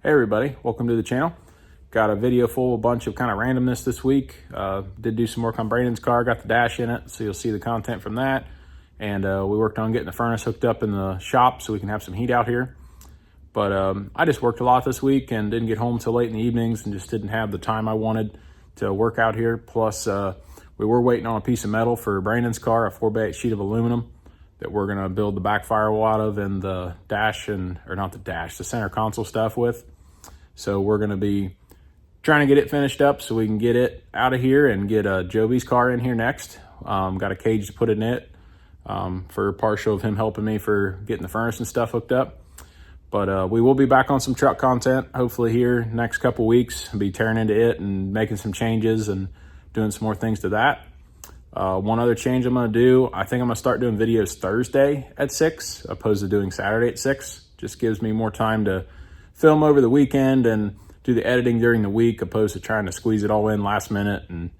Hey everybody, welcome to the channel. Got a video full of a bunch of kind of randomness this week. Did do some work on Brandon's car, got the dash in it, so you'll see the content from that. And we worked on getting the furnace hooked up in the shop so we can have some heat out here. But I just worked a lot this week and didn't get home till late in the evenings and just didn't have the time I wanted to work out here. Plus, we were waiting on a piece of metal for Brandon's car, a 4x8 sheet of aluminum that we're gonna build the back firewall out of and the dash the center console stuff with. So we're gonna be trying to get it finished up so we can get it out of here and get Joby's car in here next. Got a cage to put in it for partial of him helping me for getting the furnace and stuff hooked up. But we will be back on some truck content hopefully here next couple weeks. I'll be tearing into it and making some changes and doing some more things to that. One other change I'm going to do, I think I'm going to start doing videos Thursday at 6 opposed to doing Saturday at 6. Just gives me more time to film over the weekend and do the editing during the week opposed to trying to squeeze it all in last minute. And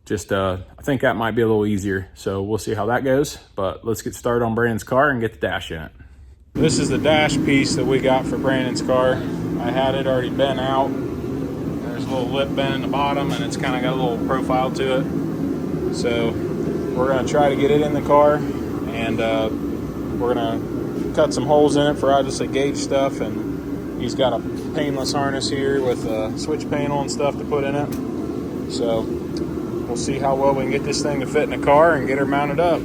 just, I think that might be a little easier. So we'll see how that goes. But let's get started on Brandon's car and get the dash in it. This is the dash piece that we got for Brandon's car. I had it already bent out. There's a little lip bent in the bottom and it's kind of got a little profile to it. So we're gonna try to get it in the car and we're gonna cut some holes in it for obviously gauge stuff, and he's got a painless harness here with a switch panel and stuff to put in it. So we'll see how well we can get this thing to fit in the car and get her mounted up.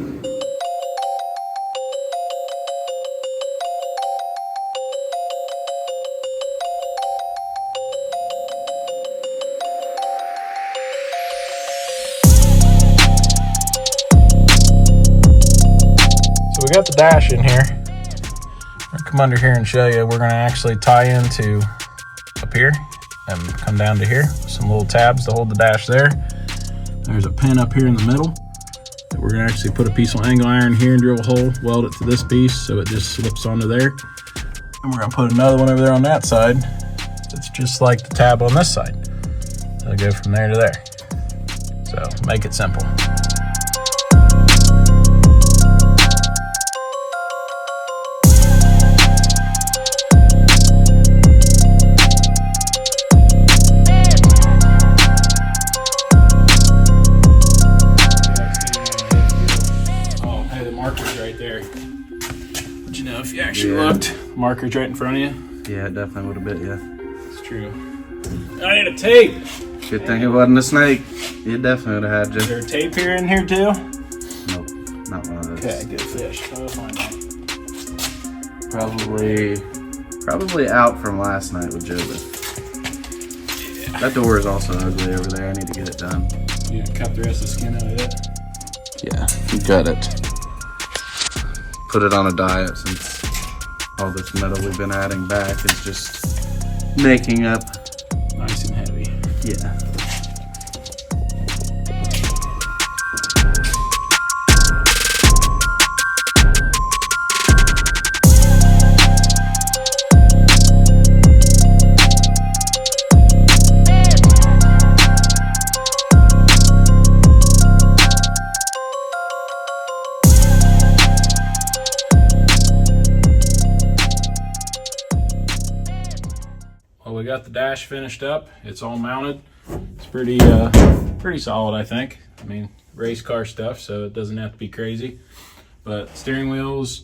We got the dash in here. I'll come under here and show you. We're going to actually tie into up here and come down to here. Some little tabs to hold the dash there. There's a pin up here in the middle that we're going to actually put a piece of angle iron here and drill a hole, weld it to this piece so it just slips onto there. And we're going to put another one over there on that side. It's just like the tab on this side. It'll go from there to there. So make it simple. Marker's right there. But you know, if you actually looked, marker's right in front of you. Yeah, it definitely would have bit you. It's true. I need a tape. Good thing it wasn't a snake. It definitely would have had you. Is there a tape here in here too? Nope, not one of those. Okay, good fish. We'll find out. Probably out from last night with Joby. Yeah. That door is also ugly over there. I need to get it done. You need to cut the rest of the skin out of it? Yeah, you got it. Put it on a diet since all this metal we've been adding back is just making up. Nice and heavy. Yeah. Well, we got the dash finished up. It's all mounted. It's pretty solid, I think. I mean, race car stuff, so it doesn't have to be crazy. But steering wheel's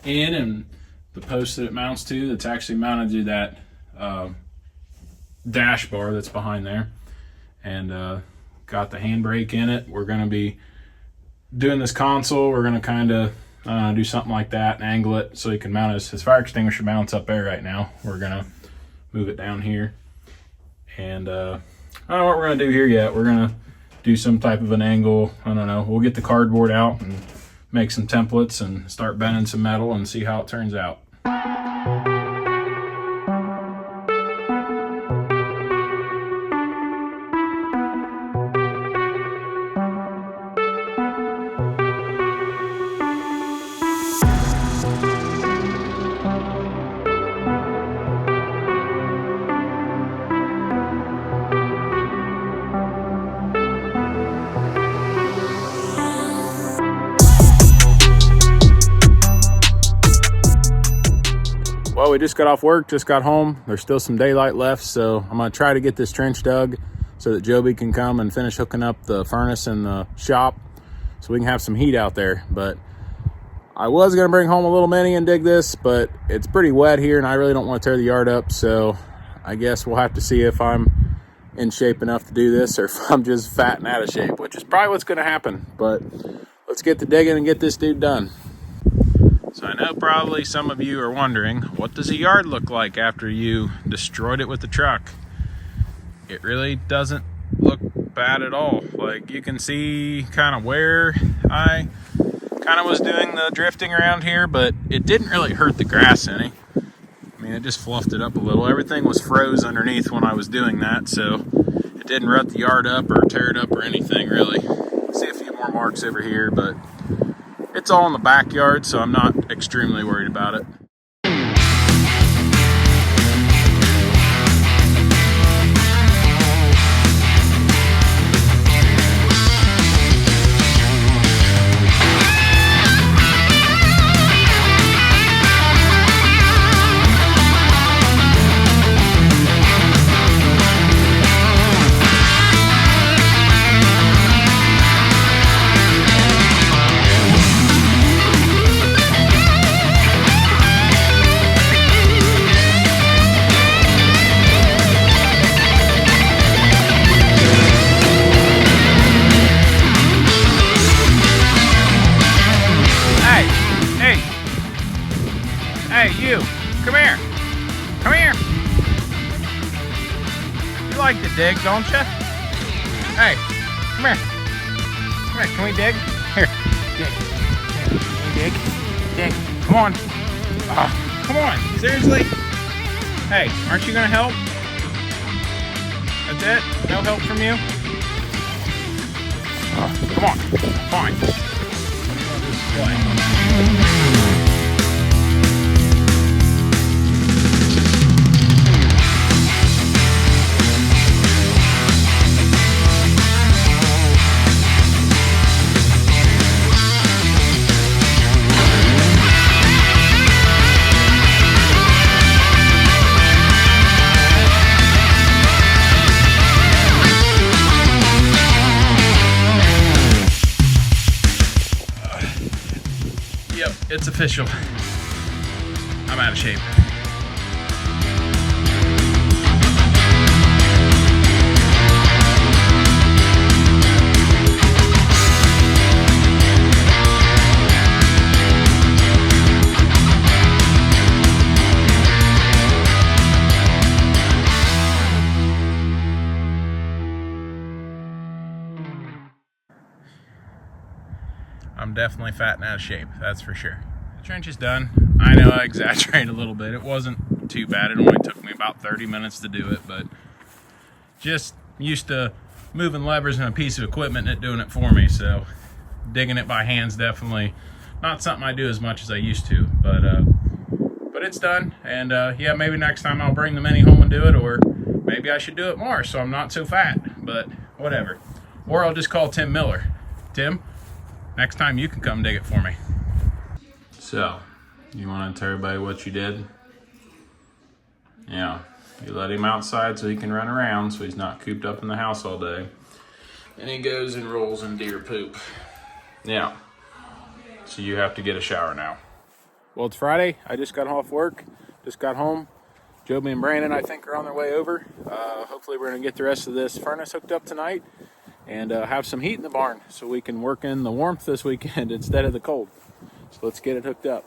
in, and the post that it mounts to, that's actually mounted to that dash bar that's behind there. And got the handbrake in it. We're gonna be doing this console. We're gonna kind of do something like that and angle it so you can mount his fire extinguisher mounts up there right now. We're gonna move it down here, and I don't know what we're gonna do here yet. We're gonna do some type of an angle. I don't know. We'll get the cardboard out and make some templates and start bending some metal and see how it turns out. we just got off work, just got home. There's still some daylight left, so I'm gonna try to get this trench dug so that Joby can come and finish hooking up the furnace in the shop so we can have some heat out there. But I was gonna bring home a little mini and dig this, but it's pretty wet here and I really don't want to tear the yard up, so I guess we'll have to see if I'm in shape enough to do this or if I'm just fat and out of shape, which is probably what's gonna happen. But let's get to digging and get this dude done. So I know probably some of you are wondering, what does a yard look like after you destroyed it with the truck? It really doesn't look bad at all. Like, you can see kind of where I kind of was doing the drifting around here, but it didn't really hurt the grass any. I mean, it just fluffed it up a little. Everything was froze underneath when I was doing that, so it didn't rut the yard up or tear it up or anything really. See a few more marks over here, but it's all in the backyard, so I'm not extremely worried about it. Hey, you, come here. Come here. You like to dig, don't you? Hey, come here. Come here, can we dig? Here, dig. Can we dig? Dig, come on. Come on, seriously? Hey, aren't you gonna help? That's it? No help from you? Come on, fine. Play. Yep, it's official. I'm out of shape. I'm definitely fat and out of shape, that's for sure. The trench is done. I know I exaggerated a little bit. It wasn't too bad. It only took me about 30 minutes to do it, but just used to moving levers and a piece of equipment and it doing it for me. So digging it by hand's definitely not something I do as much as I used to, but it's done. And yeah, maybe next time I'll bring the mini home and do it, or maybe I should do it more so I'm not so fat, but whatever. Or I'll just call Tim Miller. Tim, next time you can come dig it for me. So, you want to tell everybody what you did? Yeah, you let him outside so he can run around so he's not cooped up in the house all day. And he goes and rolls in deer poop. Yeah, so you have to get a shower now. Well, it's Friday. I just got off work, just got home. Joby and Brandon, I think, are on their way over. Hopefully we're going to get the rest of this furnace hooked up tonight and have some heat in the barn so we can work in the warmth this weekend instead of the cold. So let's get it hooked up.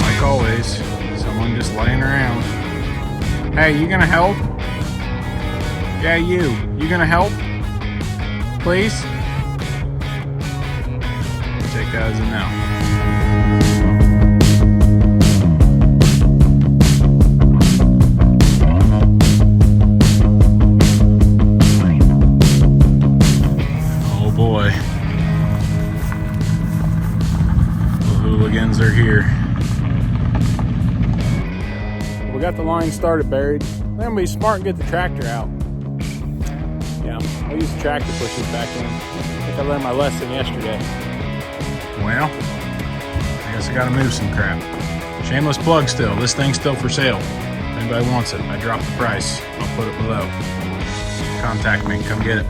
Like always, someone just laying around. Hey, you gonna help? Yeah, you gonna help? Please? Take that as a no. Oh boy. The hooligans are here. We got the line started buried. Then I'm gonna be smart and get the tractor out. Yeah, I'll use the tractor pushers back in. I think I learned my lesson yesterday. Well, I guess I gotta move some crap. Shameless plug still. This thing's still for sale. If anybody wants it, I dropped the price. I'll put it below. Contact me, come get it.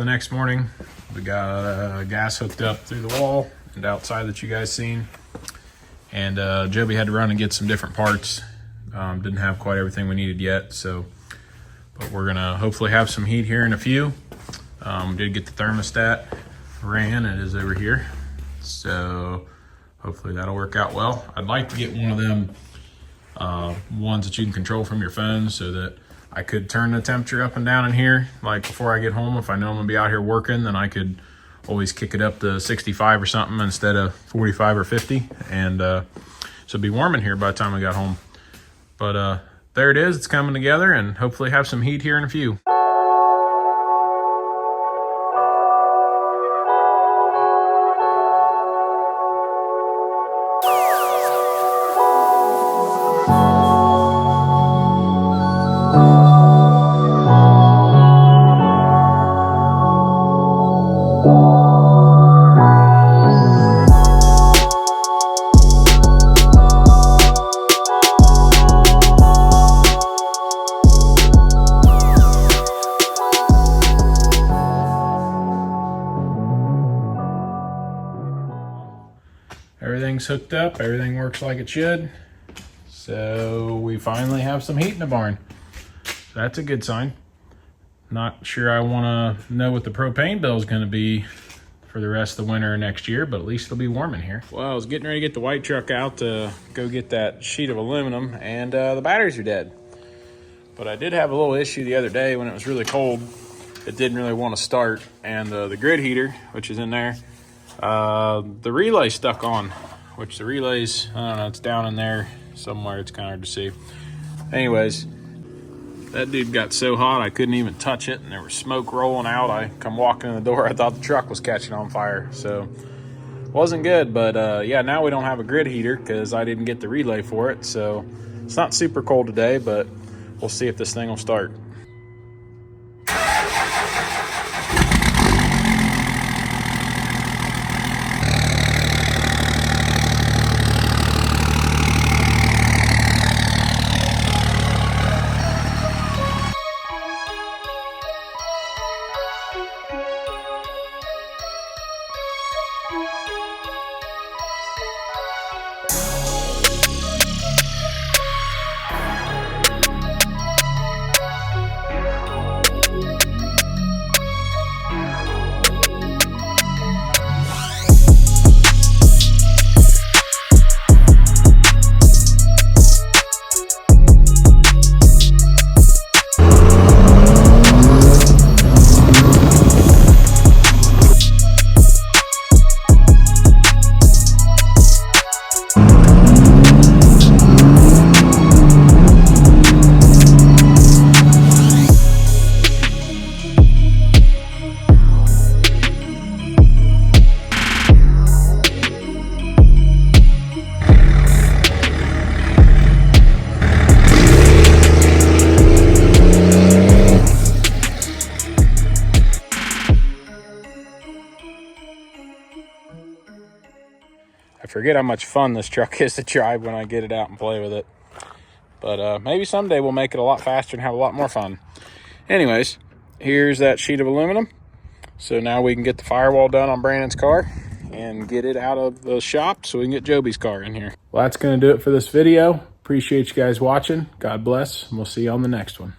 Next morning, we got gas hooked up through the wall and outside that you guys seen, and Joby had to run and get some different parts. Didn't have quite everything we needed yet, so but we're gonna hopefully have some heat here in a few. Did get the thermostat ran, it is over here, so hopefully that'll work out well. I'd like to get one of them ones that you can control from your phone, so that I could turn the temperature up and down in here. Like before I get home, if I know I'm gonna be out here working, then I could always kick it up to 65 or something instead of 45 or 50. And so it'd be warm in here by the time I got home. But there it is, it's coming together, and hopefully have some heat here in a few. Everything's hooked up, everything works like it should. So we finally have some heat in the barn. So that's a good sign. Not sure I want to know what the propane bill is going to be for the rest of the winter next year, but at least it'll be warm in here. Well, I was getting ready to get the white truck out to go get that sheet of aluminum, and the batteries are dead. But I did have a little issue the other day when it was really cold. It didn't really want to start, and the grid heater, which is in there, the relay stuck on, which the relays, I don't know, it's down in there somewhere. It's kind of hard to see. Anyways, that dude got so hot I couldn't even touch it, and there was smoke rolling out. I come walking in the door, I thought the truck was catching on fire. So wasn't good, but yeah, now we don't have a grid heater because I didn't get the relay for it. So it's not super cold today, but we'll see if this thing will start. I forget how much fun this truck is to drive when I get it out and play with it. But maybe someday we'll make it a lot faster and have a lot more fun. Anyways, here's that sheet of aluminum. So now we can get the firewall done on Brandon's car and get it out of the shop so we can get Joby's car in here. Well, that's going to do it for this video. Appreciate you guys watching. God bless, and we'll see you on the next one.